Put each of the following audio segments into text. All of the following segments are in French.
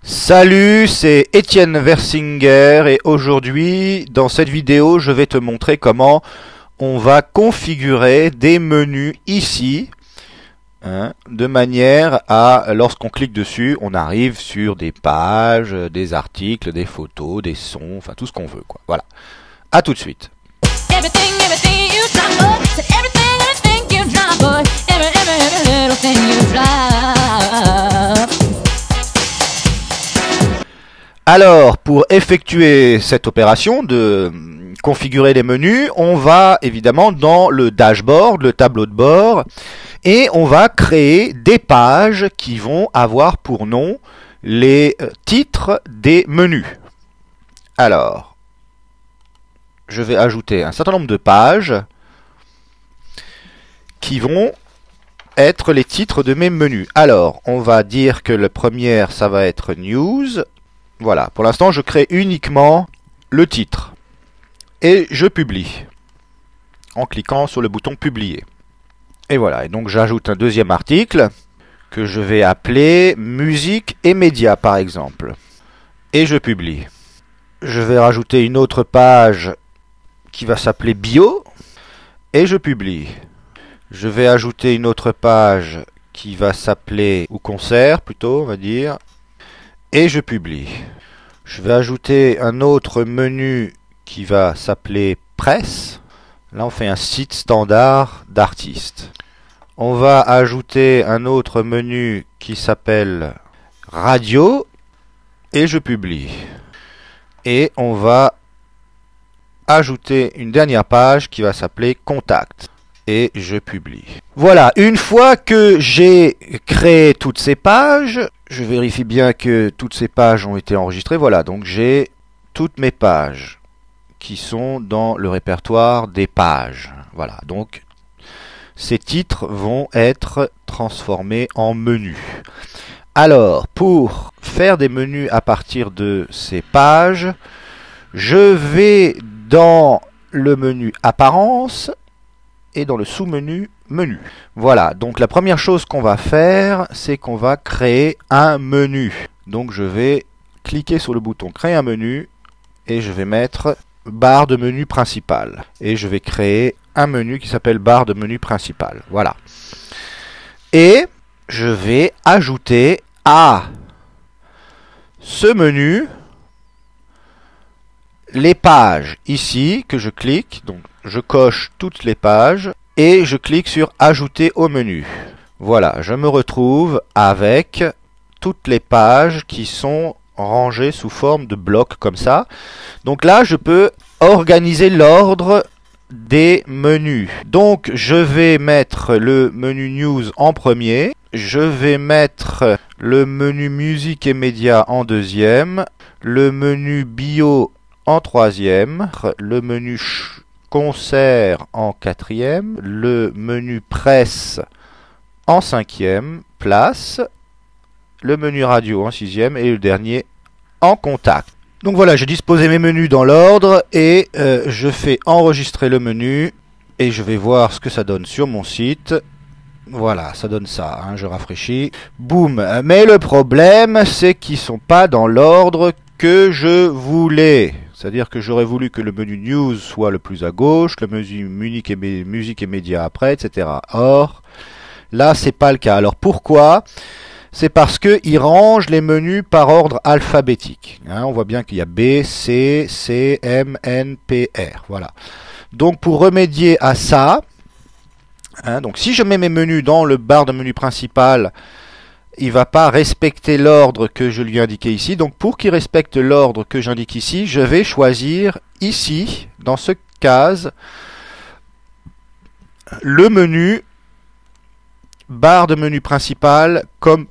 Salut, c'est Étienne Versinger et aujourd'hui, dans cette vidéo, je vais te montrer comment on va configurer des menus ici, de manière à, lorsqu'on clique dessus, on arrive sur des pages, des articles, des photos, des sons, enfin tout ce qu'on veut, quoi. Voilà. À tout de suite. Alors, pour effectuer cette opération de configurer les menus, on va évidemment dans le dashboard, le tableau de bord, et on va créer des pages qui vont avoir pour nom les titres des menus. Alors, je vais ajouter un certain nombre de pages qui vont être les titres de mes menus. Alors, on va dire que la première, ça va être News. Voilà, pour l'instant, je crée uniquement le titre. Et je publie, en cliquant sur le bouton Publier. Et voilà, et donc j'ajoute un deuxième article, que je vais appeler Musique et médias, par exemple. Et je publie. Je vais rajouter une autre page qui va s'appeler Bio, et je publie. Je vais ajouter une autre page qui va s'appeler, ou concert plutôt, on va dire, et je publie. Je vais ajouter un autre menu qui va s'appeler Presse. Là, on fait un site standard d'artistes. On va ajouter un autre menu qui s'appelle Radio et je publie. Et on va ajouter une dernière page qui va s'appeler Contact et je publie. Voilà, une fois que j'ai créé toutes ces pages, je vérifie bien que toutes ces pages ont été enregistrées. Voilà, donc j'ai toutes mes pages qui sont dans le répertoire des pages. Voilà, donc ces titres vont être transformés en menus. Alors, pour faire des menus à partir de ces pages, je vais dans le menu Apparence et dans le sous-menu Menu. Voilà, donc la première chose qu'on va faire, c'est qu'on va créer un menu. Donc je vais cliquer sur le bouton Créer un menu et je vais mettre barre de menu principal. Et je vais créer un menu qui s'appelle barre de menu principal. Voilà. Et je vais ajouter à ce menu les pages ici que je clique. Donc je coche toutes les pages et je clique sur ajouter au menu. Voilà, je me retrouve avec toutes les pages qui sont rangées sous forme de blocs comme ça. Donc là, je peux organiser l'ordre des menus. Donc je vais mettre le menu News en premier. Je vais mettre le menu Musique et médias en deuxième. Le menu Bio en troisième. Le menu Concert en quatrième. Le menu Presse en cinquième place. Le menu Radio en sixième. Et le dernier en Contact. Donc voilà, j'ai disposé mes menus dans l'ordre et je fais enregistrer le menu et je vais voir ce que ça donne sur mon site. Voilà, ça donne ça, hein, je rafraîchis. Boum. Mais le problème, c'est qu'ils ne sont pas dans l'ordre que je voulais. C'est-à-dire que j'aurais voulu que le menu News soit le plus à gauche, le menu Musique et médias après, etc. Or, là, c'est pas le cas. Alors pourquoi ? C'est parce qu'il range les menus par ordre alphabétique. Hein, on voit bien qu'il y a B, C, C, M, N, P, R. Voilà. Donc pour remédier à ça, donc si je mets mes menus dans le barre de menu principal, il ne va pas respecter l'ordre que je lui ai indiqué ici. Donc pour qu'il respecte l'ordre que j'indique ici, je vais choisir ici, dans ce case, le menu barre de menu principal comme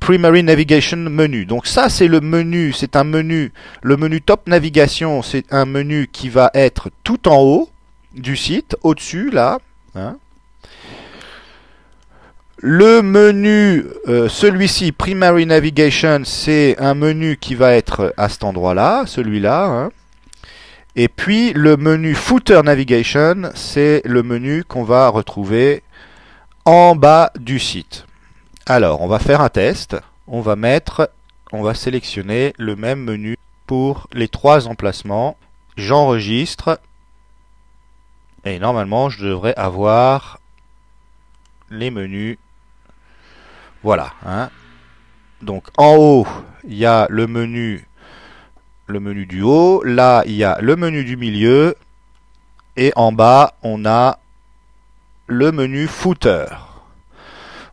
Primary Navigation Menu. Donc ça c'est le menu, c'est un menu, le menu Top Navigation, c'est un menu qui va être tout en haut du site, au-dessus là. Hein. Le menu, celui-ci, Primary Navigation, c'est un menu qui va être à cet endroit-là, celui-là. Hein. Et puis le menu Footer Navigation, c'est le menu qu'on va retrouver en bas du site. Alors, on va faire un test. on va sélectionner le même menu pour les 3 emplacements. J'enregistre et normalement je devrais avoir les menus. Voilà, hein. Donc en haut il y a le menu du haut, là il y a le menu du milieu et en bas on a le menu footer.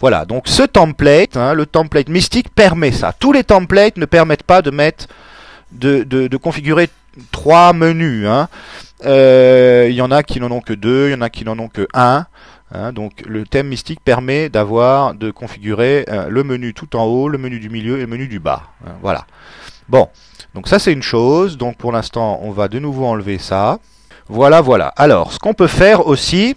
Voilà, donc ce template, hein, le template mystique permet ça. Tous les templates ne permettent pas de mettre de configurer 3 menus, hein. Il y en a qui n'en ont que 2, il y en a qui n'en ont que 1. Hein, donc le thème mystique permet de configurer le menu tout en haut, le menu du milieu et le menu du bas. Hein, voilà. Bon, donc ça c'est une chose. Donc pour l'instant on va de nouveau enlever ça. Voilà, voilà. Alors ce qu'on peut faire aussi,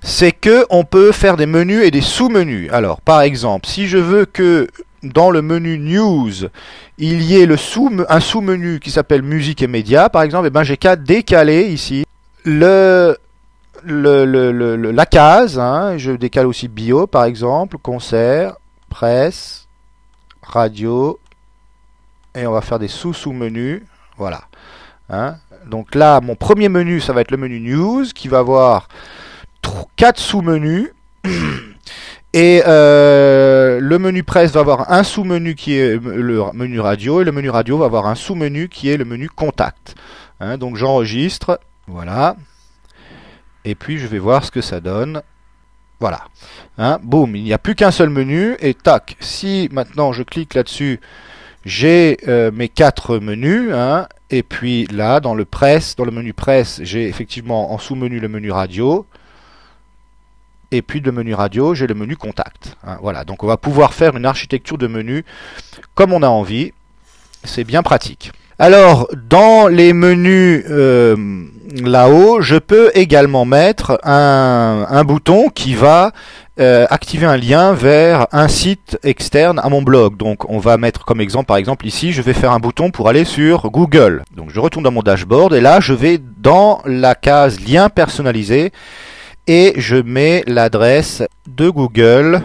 c'est que on peut faire des menus et des sous-menus. Alors par exemple, si je veux que dans le menu News, il y ait un sous-menu qui s'appelle Musique et Médias, par exemple, et ben j'ai qu'à décaler ici la case, hein, je décale aussi bio par exemple, concert, presse, radio, et on va faire des sous-menus, voilà. Hein. Donc là, mon premier menu, ça va être le menu News, qui va avoir 4 sous-menus, et le menu presse va avoir un sous-menu qui est le menu radio, et le menu radio va avoir un sous-menu qui est le menu contact. Hein, donc j'enregistre, voilà. Et puis je vais voir ce que ça donne. Voilà. Hein, boum, il n'y a plus qu'un seul menu. Et tac, si maintenant je clique là-dessus, j'ai mes 4 menus. Hein, et puis là, dans le menu presse, j'ai effectivement en sous-menu le menu radio. Et puis le menu radio, j'ai le menu contact. Hein, voilà, donc on va pouvoir faire une architecture de menus comme on a envie. C'est bien pratique. Alors, dans les menus là-haut, je peux également mettre un bouton qui va activer un lien vers un site externe à mon blog. Donc, on va mettre comme exemple, par exemple, ici, je vais faire un bouton pour aller sur Google. Donc, je retourne dans mon dashboard et là, je vais dans la case lien personnalisé et je mets l'adresse de Google,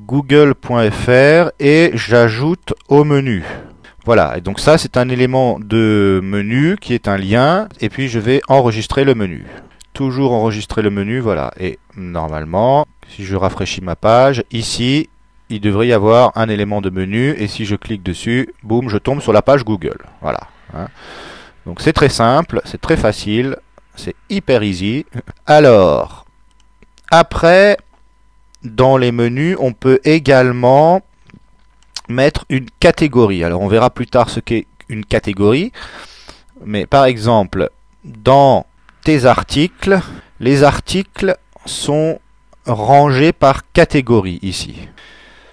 google.fr, et j'ajoute au menu. Voilà, et donc ça c'est un élément de menu qui est un lien, et puis je vais enregistrer le menu. Toujours enregistrer le menu, voilà, et normalement, si je rafraîchis ma page, ici, il devrait y avoir un élément de menu, et si je clique dessus, boum, je tombe sur la page Google. Voilà. Hein. Donc c'est très simple, c'est très facile, c'est hyper easy. Alors, après, dans les menus, on peut également mettre une catégorie. Alors on verra plus tard ce qu'est une catégorie. Mais par exemple, dans tes articles, les articles sont rangés par catégorie ici.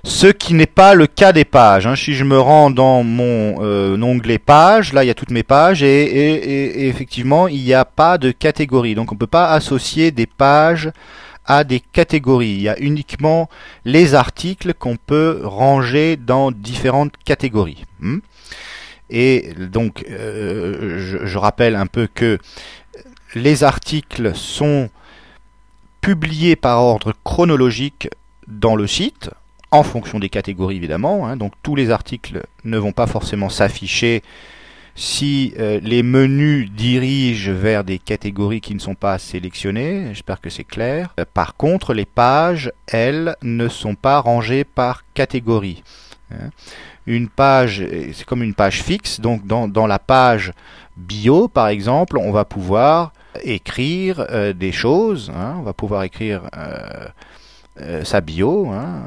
Ce qui n'est pas le cas des pages. Hein. Si je me rends dans mon onglet pages, là il y a toutes mes pages et effectivement il n'y a pas de catégorie. Donc on ne peut pas associer des pages à des catégories. Il y a uniquement les articles qu'on peut ranger dans différentes catégories. Et donc, je rappelle un peu que les articles sont publiés par ordre chronologique dans le site, en fonction des catégories évidemment. Hein. Donc tous les articles ne vont pas forcément s'afficher si les menus dirigent vers des catégories qui ne sont pas sélectionnées. J'espère que c'est clair. Par contre, les pages, elles, ne sont pas rangées par catégorie. Hein. Une page, c'est comme une page fixe. Donc dans la page bio, par exemple, on va pouvoir écrire des choses. Hein. On va pouvoir écrire sa bio. Hein.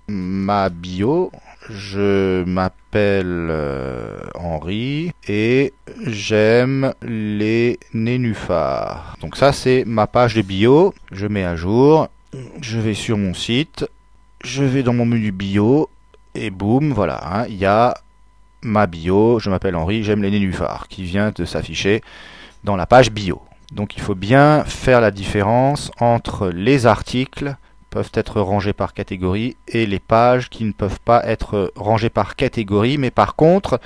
Ma bio. Je m'appelle Henri et j'aime les nénuphars. Donc ça c'est ma page de bio. Je mets à jour. Je vais sur mon site. Je vais dans mon menu bio. Et boum, voilà. Hein, il y a ma bio. Je m'appelle Henri, j'aime les nénuphars. Qui vient de s'afficher dans la page bio. Donc il faut bien faire la différence entre les articles peuvent être rangés par catégorie et les pages qui ne peuvent pas être rangées par catégorie, mais par contre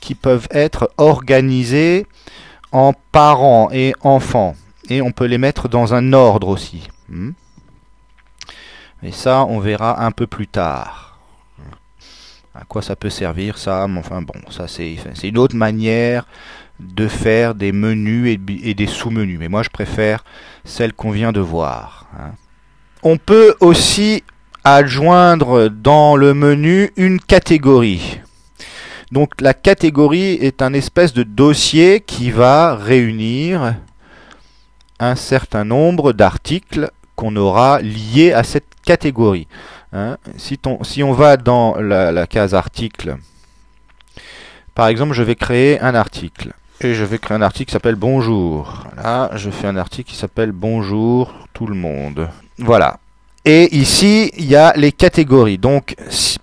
qui peuvent être organisées en parents et enfants. Et on peut les mettre dans un ordre aussi. Et ça, on verra un peu plus tard. À quoi ça peut servir ça? Mais enfin bon, ça c'est une autre manière de faire des menus et des sous-menus. Mais moi je préfère celle qu'on vient de voir. Hein. On peut aussi adjoindre dans le menu une catégorie. Donc la catégorie est un espèce de dossier qui va réunir un certain nombre d'articles qu'on aura liés à cette catégorie. Hein. Si on va dans la case article, par exemple, je vais créer un article. Et je vais créer un article qui s'appelle Bonjour. Là, je fais un article qui s'appelle Bonjour tout le monde. Voilà. Et ici, il y a les catégories. Donc,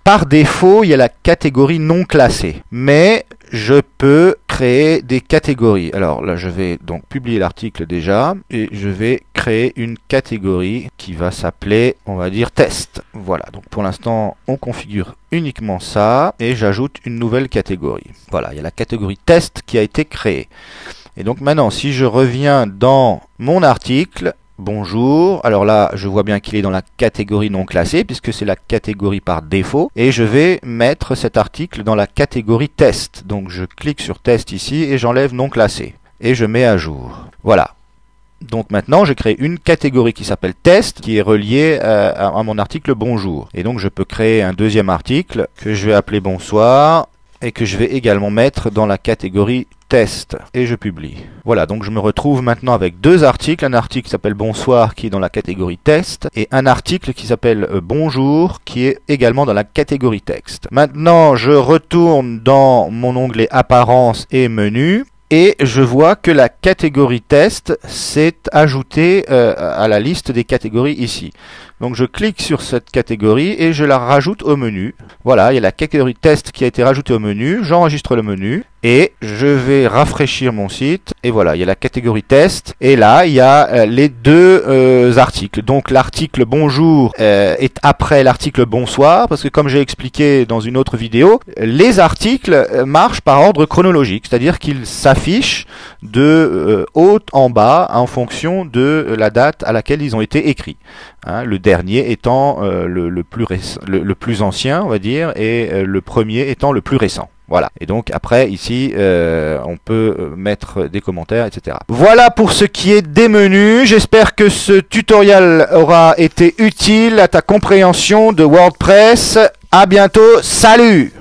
par défaut, il y a la catégorie non classée. Mais je peux créer des catégories. Alors là, je vais donc publier l'article déjà. Et je vais créer une catégorie qui va s'appeler, on va dire, test. Voilà. Donc, pour l'instant, on configure uniquement ça. Et j'ajoute une nouvelle catégorie. Voilà, il y a la catégorie test qui a été créée. Et donc maintenant, si je reviens dans mon article... Bonjour, alors là je vois bien qu'il est dans la catégorie non classée puisque c'est la catégorie par défaut et je vais mettre cet article dans la catégorie test. Donc je clique sur test ici et j'enlève non classé et je mets à jour. Voilà. Donc maintenant j'ai créé une catégorie qui s'appelle test qui est reliée à mon article bonjour. Et donc je peux créer un deuxième article que je vais appeler bonsoir et que je vais également mettre dans la catégorie test et je publie. Voilà, donc je me retrouve maintenant avec deux articles, un article qui s'appelle Bonsoir qui est dans la catégorie test et un article qui s'appelle Bonjour qui est également dans la catégorie texte. Maintenant, je retourne dans mon onglet Apparence et Menu et je vois que la catégorie test s'est ajoutée à la liste des catégories ici. Donc je clique sur cette catégorie et je la rajoute au menu. Voilà, il y a la catégorie test qui a été rajoutée au menu. J'enregistre le menu et je vais rafraîchir mon site. Et voilà, il y a la catégorie test. Et là, il y a les deux articles. Donc l'article bonjour est après l'article bonsoir. Parce que comme j'ai expliqué dans une autre vidéo, les articles marchent par ordre chronologique. C'est-à-dire qu'ils s'affichent de haut en bas en fonction de la date à laquelle ils ont été écrits. Hein, le dernier étant le plus ancien, on va dire, et le premier étant le plus récent. Voilà. Et donc après, ici, on peut mettre des commentaires, etc. Voilà pour ce qui est des menus. J'espère que ce tutoriel aura été utile à ta compréhension de WordPress. À bientôt. Salut!